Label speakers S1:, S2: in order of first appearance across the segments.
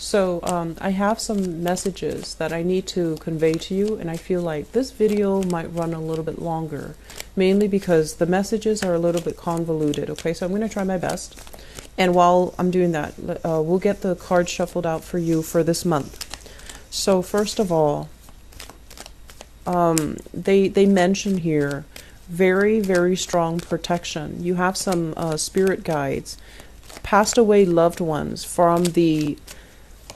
S1: So I have some messages that I need to convey to you, and I feel like this video might run a little bit longer, mainly because the messages are a little bit convoluted. Okay, so I'm going to try my best. And while I'm doing that, we'll get the cards shuffled out for you for this month. So first of all, they mention here very, very strong protection. You have some spirit guides, passed away loved ones from the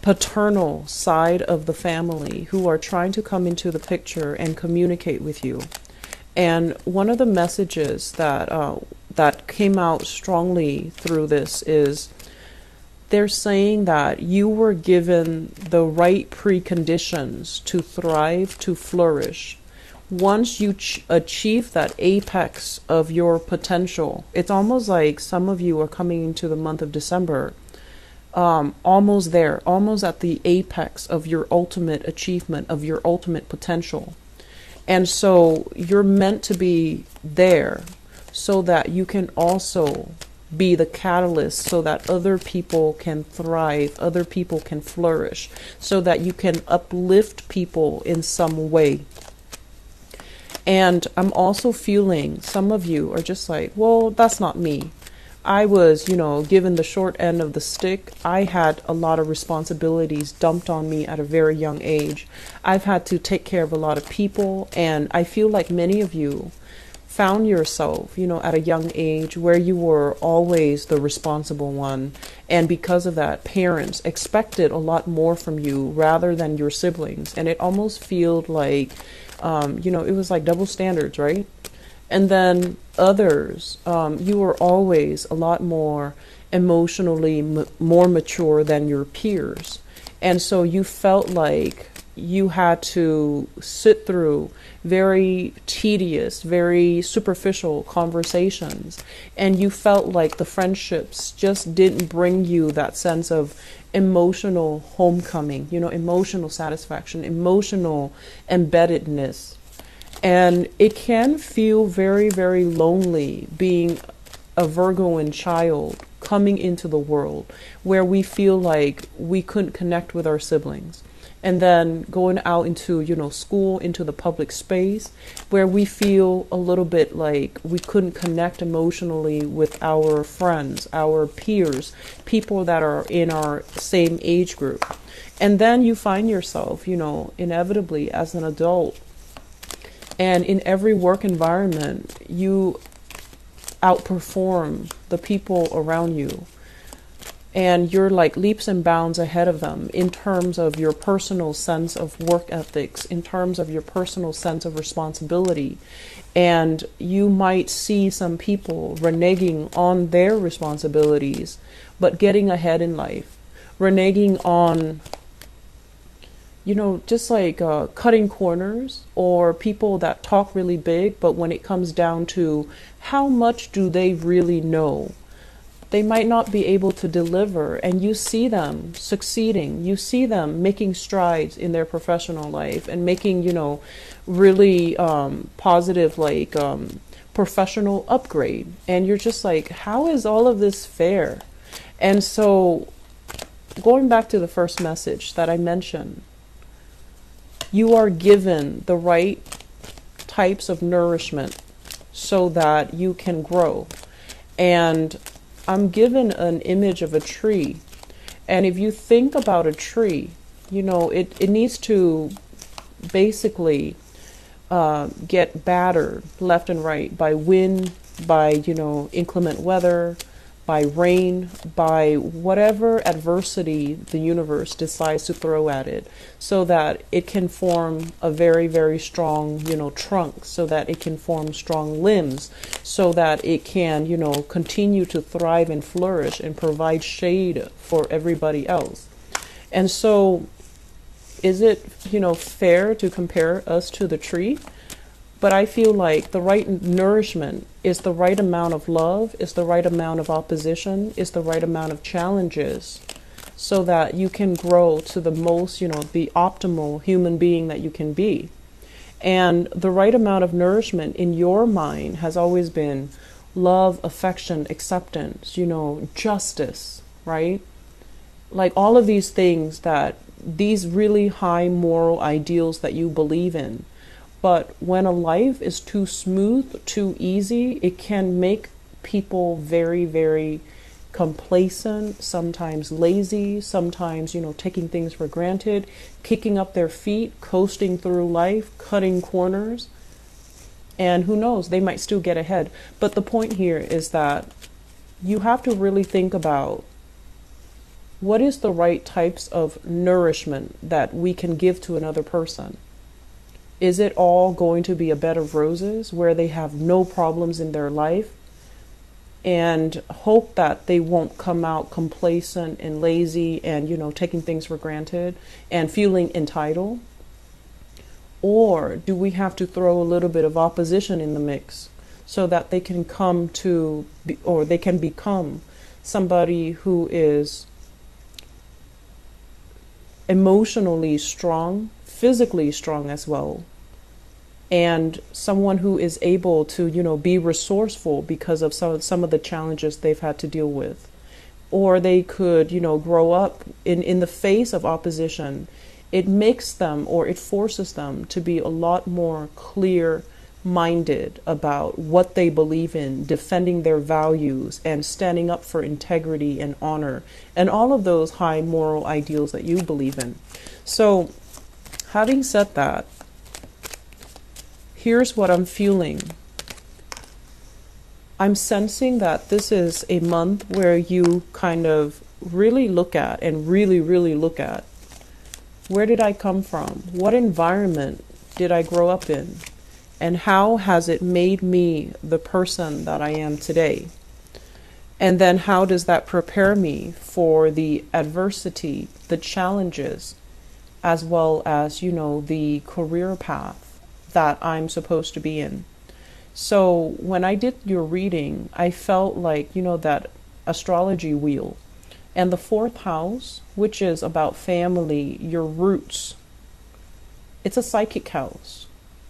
S1: paternal side of the family who are trying to come into the picture and communicate with you. And one of the messages that that came out strongly through this is they're saying that you were given the right preconditions to thrive, to flourish. Once you achieve that apex of your potential, it's almost like some of you are coming into the month of December almost there, almost at the apex of your ultimate achievement, of your ultimate potential. And so you're meant to be there so that you can also be the catalyst so that other people can thrive, other people can flourish, so that you can uplift people in some way. And I'm also feeling some of you are just like, well, that's not me. I was, given the short end of the stick. I had a lot of responsibilities dumped on me at a very young age. I've had to take care of a lot of people, and I feel like many of you found yourself, at a young age where you were always the responsible one. And because of that, parents expected a lot more from you rather than your siblings. And it almost felt like, it was like double standards, right? And then others, you were always a lot more emotionally more mature than your peers. And so you felt like you had to sit through very tedious, very superficial conversations. And you felt like the friendships just didn't bring you that sense of emotional homecoming, emotional satisfaction, emotional embeddedness. And it can feel very, very lonely being a Virgoan child coming into the world where we feel like we couldn't connect with our siblings. And then going out into, school, into the public space where we feel a little bit like we couldn't connect emotionally with our friends, our peers, people that are in our same age group. And then you find yourself, inevitably as an adult, and in every work environment, you outperform the people around you. And you're like leaps and bounds ahead of them in terms of your personal sense of work ethics, in terms of your personal sense of responsibility. And you might see some people reneging on their responsibilities, but getting ahead in life, reneging on just like cutting corners, or people that talk really big, but when it comes down to how much do they really know, they might not be able to deliver. And you see them succeeding, you see them making strides in their professional life and making, really positive, like professional upgrade. And you're just like, how is all of this fair? And so going back to the first message that I mentioned, you are given the right types of nourishment so that you can grow. And I'm given an image of a tree. And if you think about a tree, it needs to basically get battered left and right by wind, by, inclement weather, by rain, by whatever adversity the universe decides to throw at it, so that it can form a very, very strong, trunk, so that it can form strong limbs, so that it can, continue to thrive and flourish and provide shade for everybody else. And so is it, fair to compare us to the tree? But I feel like the right nourishment is the right amount of love, is the right amount of opposition, is the right amount of challenges, so that you can grow to the most, the optimal human being that you can be. And the right amount of nourishment in your mind has always been love, affection, acceptance, justice, right? like all of these things, that these really high moral ideals that you believe in. But when a life is too smooth, too easy, it can make people very, very complacent, sometimes lazy, sometimes, taking things for granted, kicking up their feet, coasting through life, cutting corners. And who knows, they might still get ahead. But the point here is that you have to really think about what is the right types of nourishment that we can give to another person. Is it all going to be a bed of roses where they have no problems in their life and hope that they won't come out complacent and lazy and, taking things for granted and feeling entitled? Or do we have to throw a little bit of opposition in the mix so that they can they can become somebody who is emotionally strong, physically strong as well, and someone who is able to, be resourceful because of some of the challenges they've had to deal with? Or they could, grow up in the face of opposition. It makes them, or it forces them to be a lot more clear-minded about what they believe in, defending their values and standing up for integrity and honor and all of those high moral ideals that you believe in. So, having said that, here's what I'm feeling. I'm sensing that this is a month where you kind of really look at and really, really look at, where did I come from? What environment did I grow up in? And how has it made me the person that I am today? And then how does that prepare me for the adversity, the challenges, as well as, the career path that I'm supposed to be in? So when I did your reading, I felt like, that astrology wheel. And the fourth house, which is about family, your roots, it's a psychic house.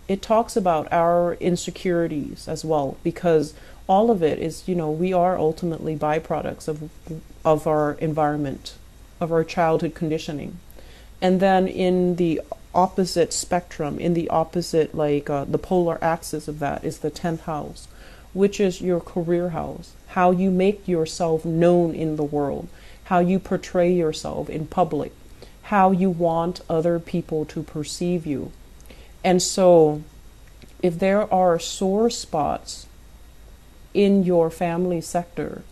S1: It talks about our insecurities as well, because all of it is, we are ultimately byproducts of our environment, of our childhood conditioning. And then in the opposite spectrum, in the opposite, the polar axis of that is the 10th house, which is your career house, how you make yourself known in the world, how you portray yourself in public, how you want other people to perceive you. And so if there are sore spots in your family sector,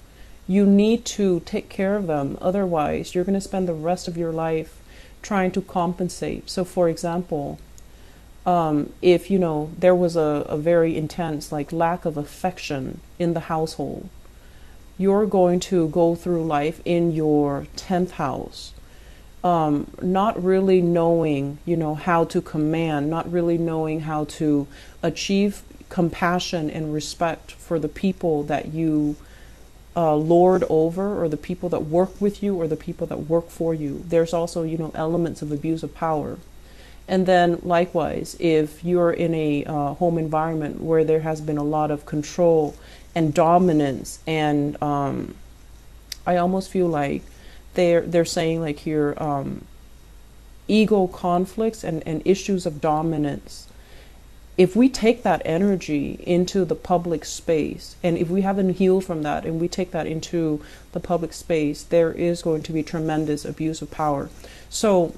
S1: you need to take care of them. Otherwise, you're going to spend the rest of your life trying to compensate. So for example, if, there was a very intense, lack of affection in the household, you're going to go through life in your 10th house, not really knowing, how to command, not really knowing how to achieve compassion and respect for the people that you lord over, or the people that work with you, or the people that work for you. There's also, elements of abuse of power. And then likewise, if you're in a home environment where there has been a lot of control and dominance, and I almost feel like they're saying here, ego conflicts and issues of dominance. If we take that energy into the public space, and if we haven't healed from that and we take that into the public space, there is going to be tremendous abuse of power. So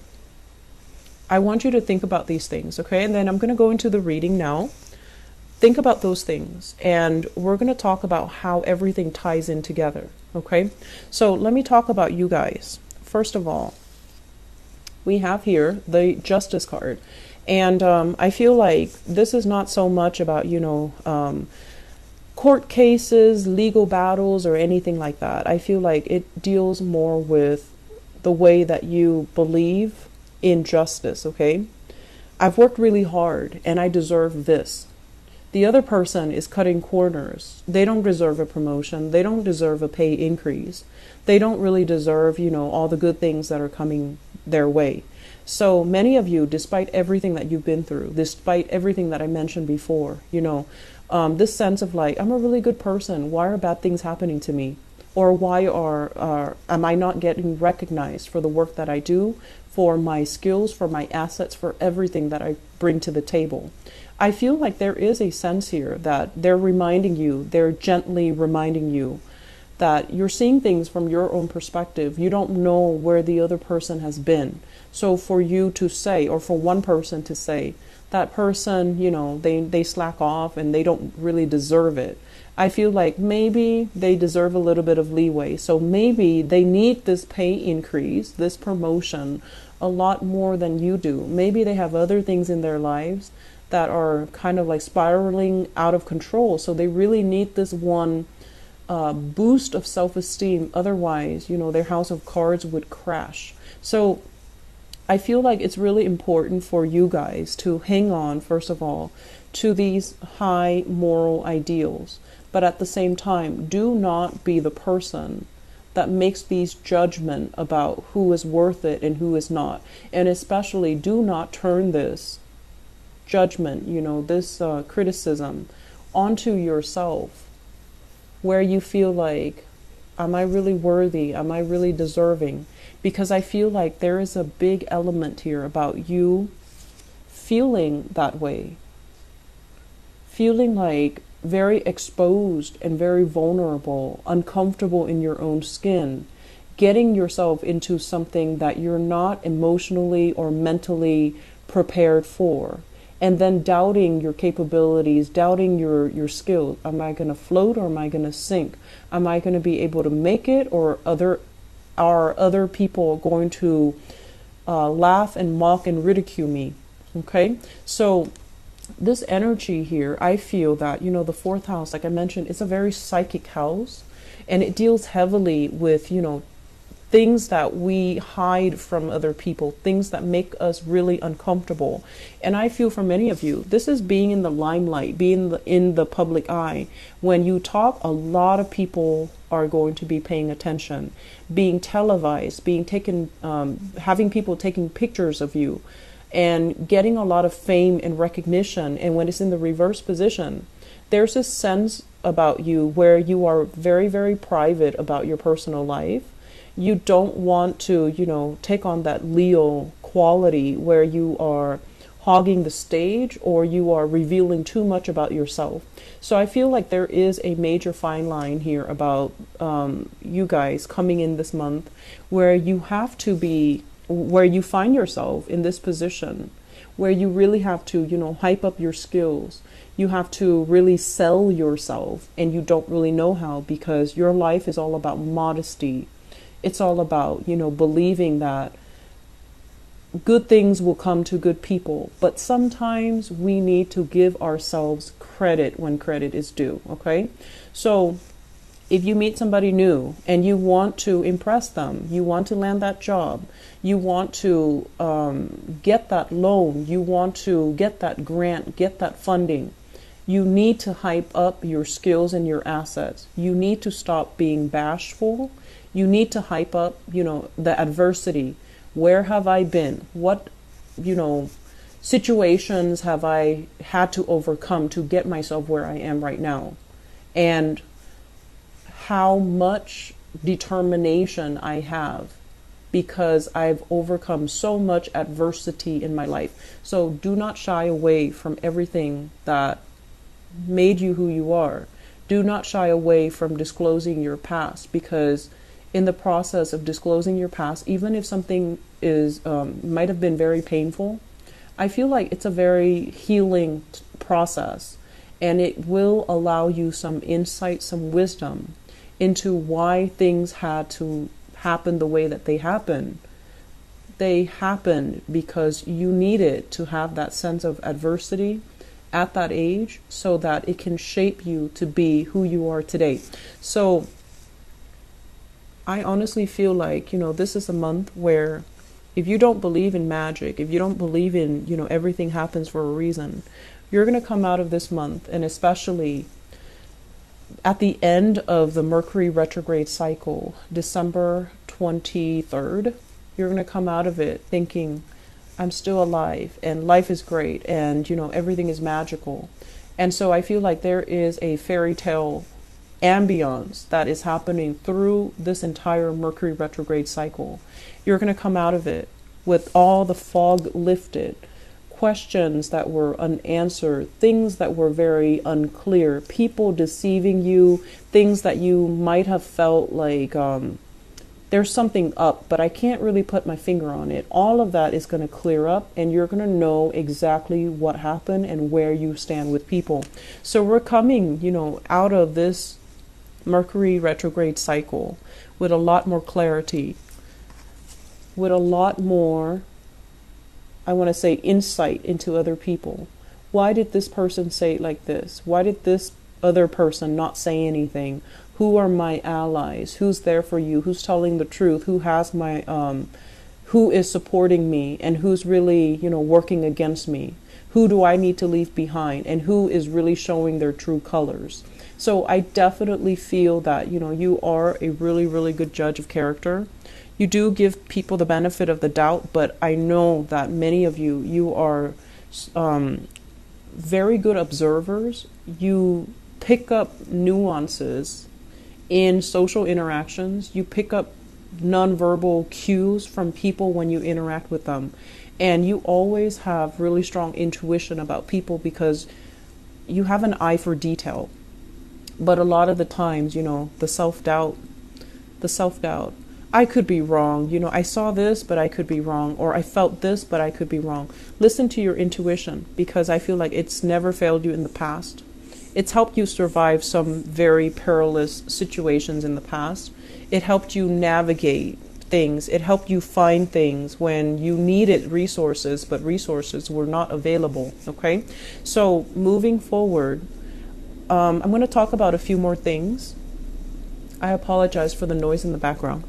S1: I want you to think about these things, okay? And then I'm going to go into the reading now. Think about those things, and we're going to talk about how everything ties in together, okay? So let me talk about you guys. First of all, we have here the Justice card. And I feel like this is not so much about, court cases, legal battles, or anything like that. I feel like it deals more with the way that you believe in justice, okay? I've worked really hard and I deserve this. The other person is cutting corners. They don't deserve a promotion. They don't deserve a pay increase. They don't really deserve, all the good things that are coming their way. So many of you, despite everything that you've been through, despite everything that I mentioned before, this sense of I'm a really good person. Why are bad things happening to me? Or why am I not getting recognized for the work that I do, for my skills, for my assets, for everything that I bring to the table? I feel like there is a sense here that they're gently reminding you that you're seeing things from your own perspective. You don't know where the other person has been. So for you to say, or for one person to say, that person, they slack off and they don't really deserve it. I feel like maybe they deserve a little bit of leeway. So maybe they need this pay increase, this promotion, a lot more than you do. Maybe they have other things in their lives that are kind of like spiraling out of control. So they really need this one boost of self-esteem. Otherwise, their house of cards would crash. So I feel like it's really important for you guys to hang on, first of all, to these high moral ideals. But at the same time, do not be the person that makes these judgment about who is worth it and who is not. And especially do not turn this judgment, this criticism onto yourself, where you feel like, am I really worthy? Am I really deserving? Because I feel like there is a big element here about you feeling that way, feeling like very exposed and very vulnerable, uncomfortable in your own skin, getting yourself into something that you're not emotionally or mentally prepared for, and then doubting your capabilities, doubting your skills. Am I going to float or am I going to sink? Am I going to be able to make it, or are other people going to laugh and mock and ridicule me? Okay, so this energy here, I feel that, the fourth house, like I mentioned, it's a very psychic house, and it deals heavily with, things that we hide from other people, things that make us really uncomfortable. And I feel for many of you, this is being in the limelight, being in the public eye. When you talk, a lot of people are going to be paying attention, being televised, being taken, having people taking pictures of you, and getting a lot of fame and recognition. And when it's in the reverse position, there's a sense about you where you are very, very private about your personal life. You don't want to, take on that Leo quality where you are hogging the stage or you are revealing too much about yourself. So I feel like there is a major fine line here about you guys coming in this month where you have to be, where you find yourself in this position where you really have to, hype up your skills. You have to really sell yourself, and you don't really know how, because your life is all about modesty. It's all about, believing that good things will come to good people. But sometimes we need to give ourselves credit when credit is due, okay? So if you meet somebody new and you want to impress them, you want to land that job, you want to get that loan, you want to get that grant, get that funding, you need to hype up your skills and your assets. You need to stop being bashful. You need to hype up, the adversity. Where have I been? What, situations have I had to overcome to get myself where I am right now? And how much determination I have because I've overcome so much adversity in my life. So do not shy away from everything that made you who you are. Do not shy away from disclosing your past, because in the process of disclosing your past, even if something is might have been very painful, I feel like it's a very healing process, and it will allow you some insight, some wisdom into why things had to happen the way that they happened. They happened because you needed to have that sense of adversity at that age so that it can shape you to be who you are today. So I honestly feel like, this is a month where if you don't believe in magic, if you don't believe in, everything happens for a reason, you're going to come out of this month, and especially at the end of the Mercury retrograde cycle, December 23rd, you're going to come out of it thinking, I'm still alive and life is great and, everything is magical. And so I feel like there is a fairy tale ambience that is happening through this entire Mercury retrograde cycle. You're going to come out of it with all the fog lifted, questions that were unanswered, things that were very unclear, people deceiving you, things that you might have felt like there's something up, but I can't really put my finger on it. All of that is going to clear up, and you're going to know exactly what happened and where you stand with people. So we're coming, out of this Mercury retrograde cycle with a lot more clarity, with a lot more, I want to say, insight into other people. Why did this person say it like this? Why did this other person not say anything? Who are my allies? Who's there for you? Who's telling the truth? Who has my who is supporting me, and who's really, working against me? Who do I need to leave behind, and who is really showing their true colors? So I definitely feel that, you are a really, really good judge of character. You do give people the benefit of the doubt, but I know that many of you are very good observers. You pick up nuances in social interactions. You pick up nonverbal cues from people when you interact with them. And you always have really strong intuition about people because you have an eye for detail. But a lot of the times, the self-doubt, I could be wrong. I saw this, but I could be wrong. Or I felt this, but I could be wrong. Listen to your intuition, because I feel like it's never failed you in the past. It's helped you survive some very perilous situations in the past. It helped you navigate things. It helped you find things when you needed resources, but resources were not available. Okay? So moving forward, I'm going to talk about a few more things. I apologize for the noise in the background.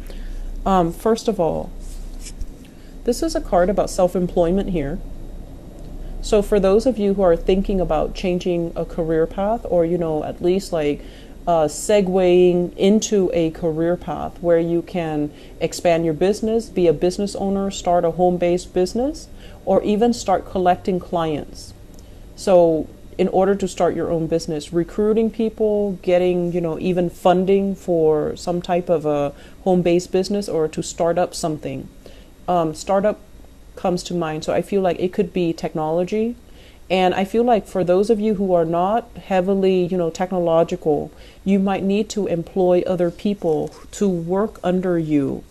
S1: First of all, this is a card about self-employment here. So for those of you who are thinking about changing a career path, or, at least segueing into a career path where you can expand your business, be a business owner, start a home-based business, or even start collecting clients. So in order to start your own business, recruiting people, getting, even funding for some type of a home-based business, or to start up something. Startup comes to mind. So I feel like it could be technology. And I feel like for those of you who are not heavily, technological, you might need to employ other people to work under you.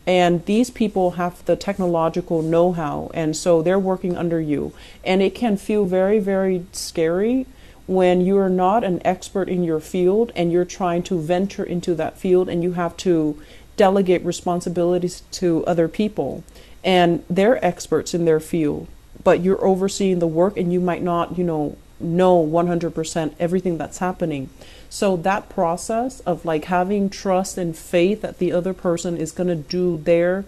S1: And these people have the technological know-how, and so they're working under you. And it can feel very, very scary when you're not an expert in your field and you're trying to venture into that field, and you have to delegate responsibilities to other people. And they're experts in their field, but you're overseeing the work, and you might not, know 100% everything that's happening. So that process of having trust and faith that the other person is going to do their,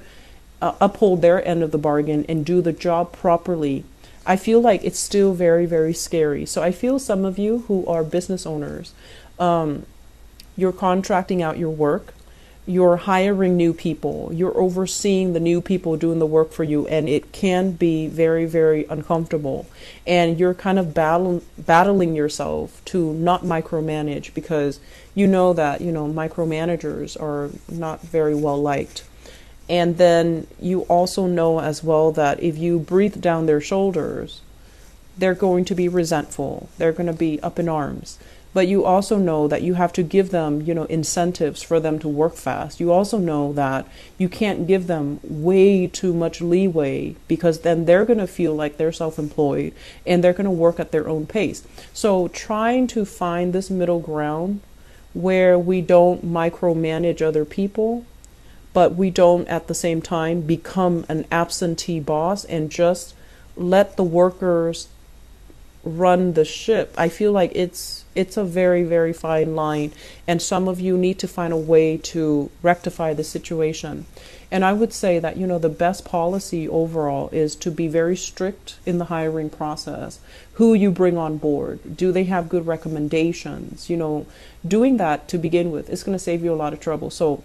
S1: uphold their end of the bargain and do the job properly, I feel like it's still very, very scary. So I feel some of you who are business owners, you're contracting out your work. You're hiring new people, you're overseeing the new people doing the work for you, and it can be very, very uncomfortable. And you're kind of battling yourself to not micromanage, because you know that, micromanagers are not very well liked. And then you also know as well that if you breathe down their shoulders, they're going to be resentful, they're going to be up in arms. But you also know that you have to give them, incentives for them to work fast. You also know that you can't give them way too much leeway, because then they're going to feel like they're self-employed and they're going to work at their own pace. So trying to find this middle ground where we don't micromanage other people, but we don't at the same time become an absentee boss and just let the workers run the ship. I feel like it's a very, very fine line, and some of you need to find a way to rectify the situation. And I would say that, the best policy overall is to be very strict in the hiring process. Who you bring on board, do they have good recommendations? Doing that to begin with is going to save you a lot of trouble. So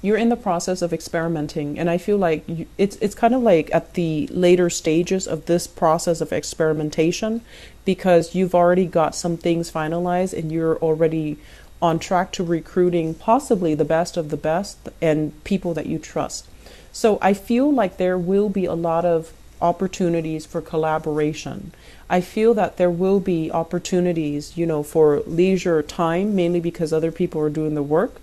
S1: you're in the process of experimenting, and I feel like it's kind of like at the later stages of this process of experimentation, because you've already got some things finalized and you're already on track to recruiting possibly the best of the best and people that you trust. So I feel like there will be a lot of opportunities for collaboration. I feel that there will be opportunities, for leisure time, mainly because other people are doing the work.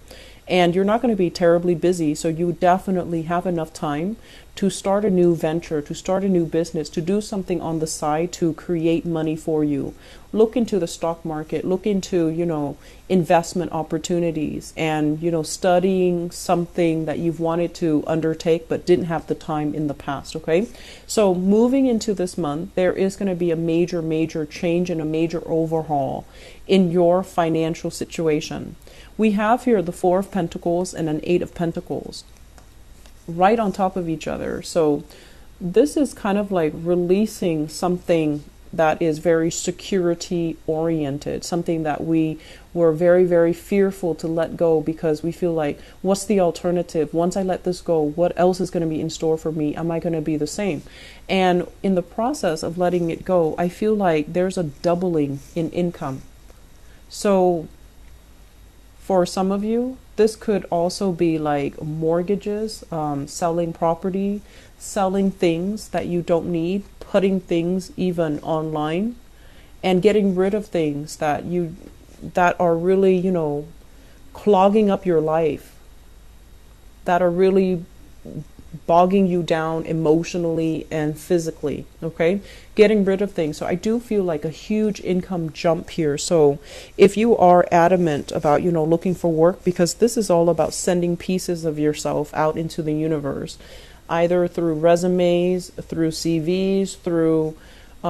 S1: And you're not going to be terribly busy, so you definitely have enough time to start a new venture, to start a new business, to do something on the side to create money for you. Look into the stock market, look into, investment opportunities and, studying something that you've wanted to undertake but didn't have the time in the past, okay? So moving into this month, there is going to be a major, major change and a major overhaul in your financial situation. We have here the Four of Pentacles and an Eight of Pentacles right on top of each other. So this is kind of like releasing something that is very security oriented, something that we were very, very fearful to let go because we feel like, what's the alternative? Once I let this go, what else is going to be in store for me? Am I going to be the same? And in the process of letting it go, I feel like there's a doubling in income. So for some of you, this could also be like mortgages, selling property, selling things that you don't need, putting things even online, and getting rid of things that are really, clogging up your life, that are really bogging you down emotionally and physically, okay? Getting rid of things. So I do feel like a huge income jump here. So if you are adamant about, looking for work, because this is all about sending pieces of yourself out into the universe, either through resumes, through CVs, through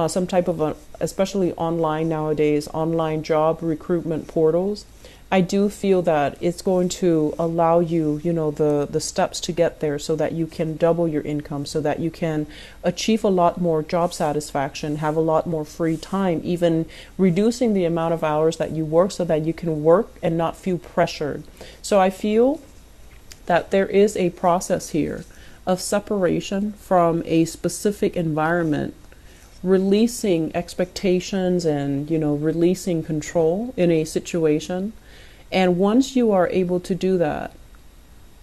S1: some type of, especially online nowadays, online job recruitment portals, I do feel that it's going to allow you, the steps to get there so that you can double your income, so that you can achieve a lot more job satisfaction, have a lot more free time, even reducing the amount of hours that you work so that you can work and not feel pressured. So I feel that there is a process here of separation from a specific environment, releasing expectations and, releasing control in a situation. And once you are able to do that,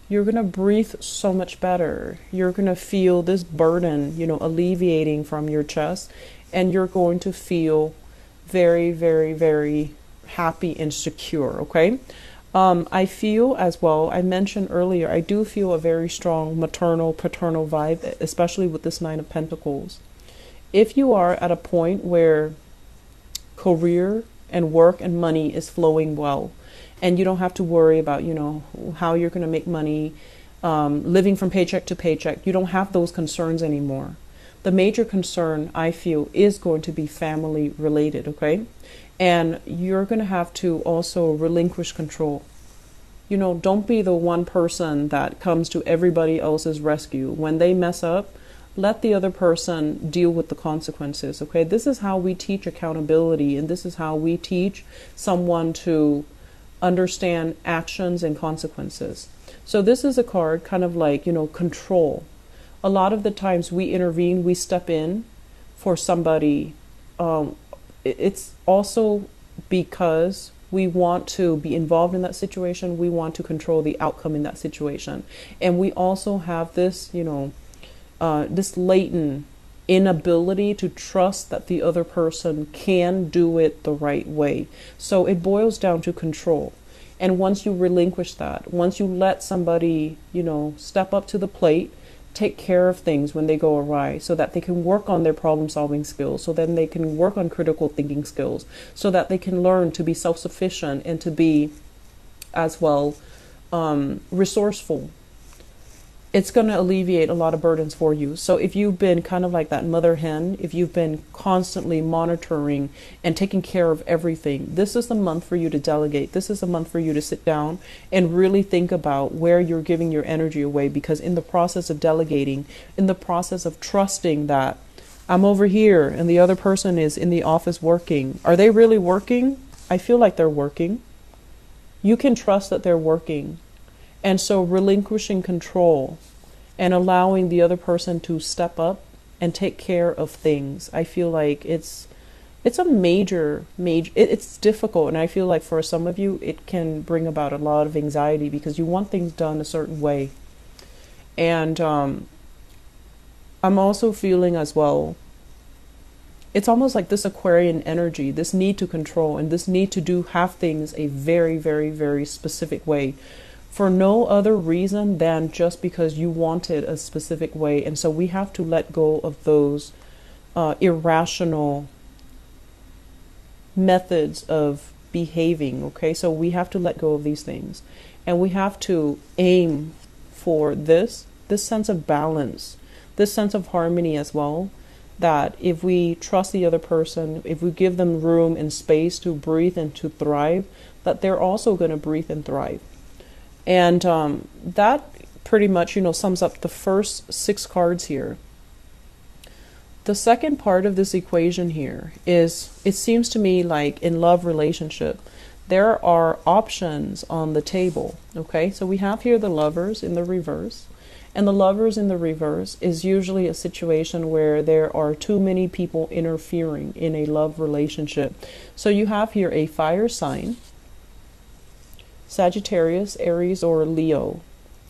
S1: you're going to breathe so much better. You're going to feel this burden, alleviating from your chest, and you're going to feel very, very, very happy and secure, okay? I feel as well, I mentioned earlier, I do feel a very strong maternal, paternal vibe, especially with this Nine of Pentacles. If you are at a point where career and work and money is flowing well, and you don't have to worry about, how you're going to make money, living from paycheck to paycheck. You don't have those concerns anymore. The major concern, I feel, is going to be family related, okay? And you're going to have to also relinquish control. Don't be the one person that comes to everybody else's rescue. When they mess up, let the other person deal with the consequences, okay? This is how we teach accountability, and this is how we teach someone to understand actions and consequences. So this is a card kind of like, control. A lot of the times we intervene, we step in for somebody. It's also because we want to be involved in that situation. We want to control the outcome in that situation. And we also have this, this latent inability to trust that the other person can do it the right way. So it boils down to control. And once you relinquish that, once you let somebody, step up to the plate, take care of things when they go awry so that they can work on their problem solving skills, so then they can work on critical thinking skills, so that they can learn to be self-sufficient and to be as well resourceful. It's going to alleviate a lot of burdens for you. So if you've been kind of like that mother hen, if you've been constantly monitoring and taking care of everything, this is the month for you to delegate. This is a month for you to sit down and really think about where you're giving your energy away, because in the process of delegating, in the process of trusting that I'm over here and the other person is in the office working, are they really working? I feel like they're working. You can trust that they're working. And so relinquishing control and allowing the other person to step up and take care of things, I feel like it's it's a major, it's difficult. And I feel like for some of you, it can bring about a lot of anxiety because you want things done a certain way. And I'm also feeling as well, it's almost like this Aquarian energy, this need to control and this need to have things a very, very, very specific way for no other reason than just because you want it a specific way. And so we have to let go of those irrational methods of behaving. Okay, so we have to let go of these things and we have to aim for this sense of balance, this sense of harmony as well, that if we trust the other person, if we give them room and space to breathe and to thrive, that they're also going to breathe and thrive. And that pretty much, sums up the first 6 cards here. The second part of this equation here is, it seems to me like in love relationship, there are options on the table. Okay, so we have here the Lovers in the reverse. And the Lovers in the reverse is usually a situation where there are too many people interfering in a love relationship. So you have here a fire sign, Sagittarius, Aries, or Leo.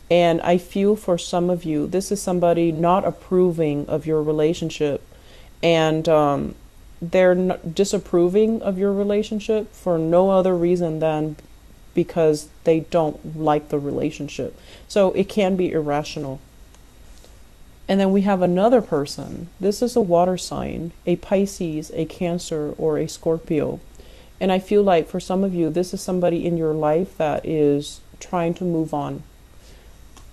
S1: And I feel for some of you, this is somebody not approving of your relationship. And they're disapproving of your relationship for no other reason than because they don't like the relationship. So it can be irrational. And then we have another person. This is a water sign, a Pisces, a Cancer, or a Scorpio. And I feel like for some of you, this is somebody in your life that is trying to move on.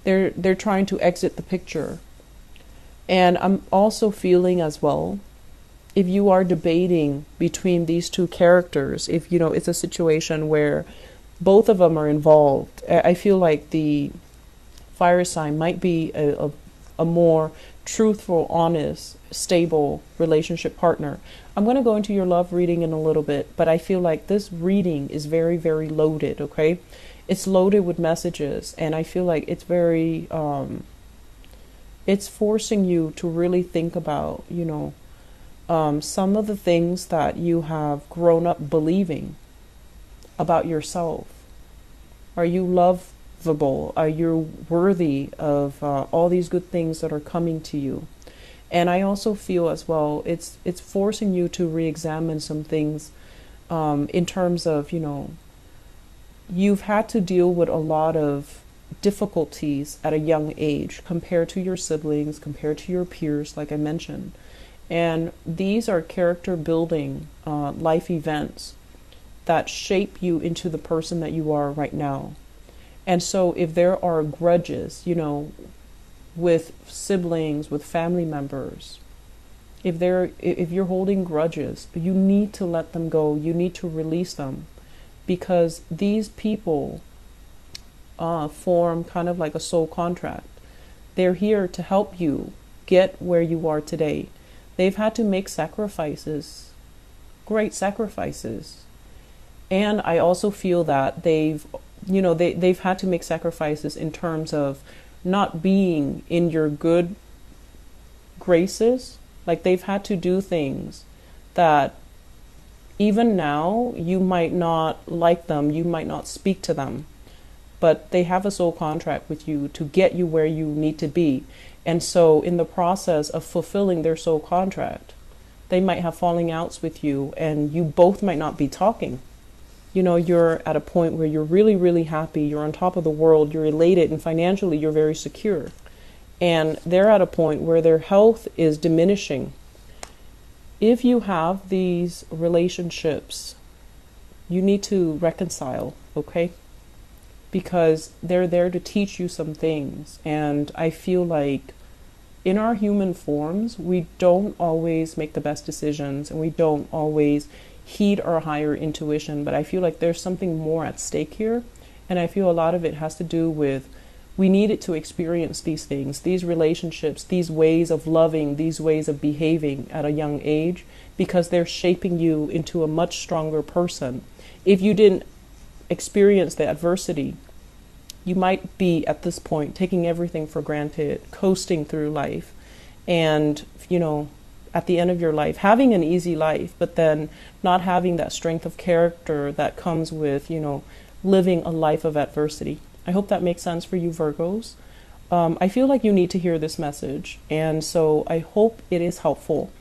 S1: They're trying to exit the picture. And I'm also feeling as well, if you are debating between these two characters, if it's a situation where both of them are involved, I feel like the fire sign might be a more truthful, honest, stable relationship partner. I'm going to go into your love reading in a little bit, but I feel like this reading is very, very loaded, okay? It's loaded with messages, and I feel like it's very, it's forcing you to really think about, some of the things that you have grown up believing about yourself. Are you lovable? Are you worthy of all these good things that are coming to you? And I also feel as well, it's forcing you to re-examine some things in terms of, you've had to deal with a lot of difficulties at a young age compared to your siblings, compared to your peers, like I mentioned. And these are character building life events that shape you into the person that you are right now. And so if there are grudges, with siblings, with family members, if you're holding grudges, you need to let them go. You need to release them, because these people form kind of like a soul contract. They're here to help you get where you are today. They've had to make sacrifices, great sacrifices. And I also feel that they've had to make sacrifices in terms of not being in your good graces. Like they've had to do things that even now you might not like them, you might not speak to them, but they have a soul contract with you to get you where you need to be. And so in the process of fulfilling their soul contract, they might have falling outs with you, and you both might not be talking. You're at a point where you're really, really happy, you're on top of the world, you're elated, and financially you're very secure. And they're at a point where their health is diminishing. If you have these relationships, you need to reconcile, okay? Because they're there to teach you some things. And I feel like in our human forms, we don't always make the best decisions, and we don't always heed our higher intuition. But I feel like there's something more at stake here. And I feel a lot of it has to do with, we needed to experience these things, these relationships, these ways of loving, these ways of behaving at a young age, because they're shaping you into a much stronger person. If you didn't experience the adversity, you might be at this point taking everything for granted, coasting through life, and at the end of your life having an easy life, but then not having that strength of character that comes with, living a life of adversity. I hope that makes sense for you, Virgos. I feel like you need to hear this message, and so I hope it is helpful.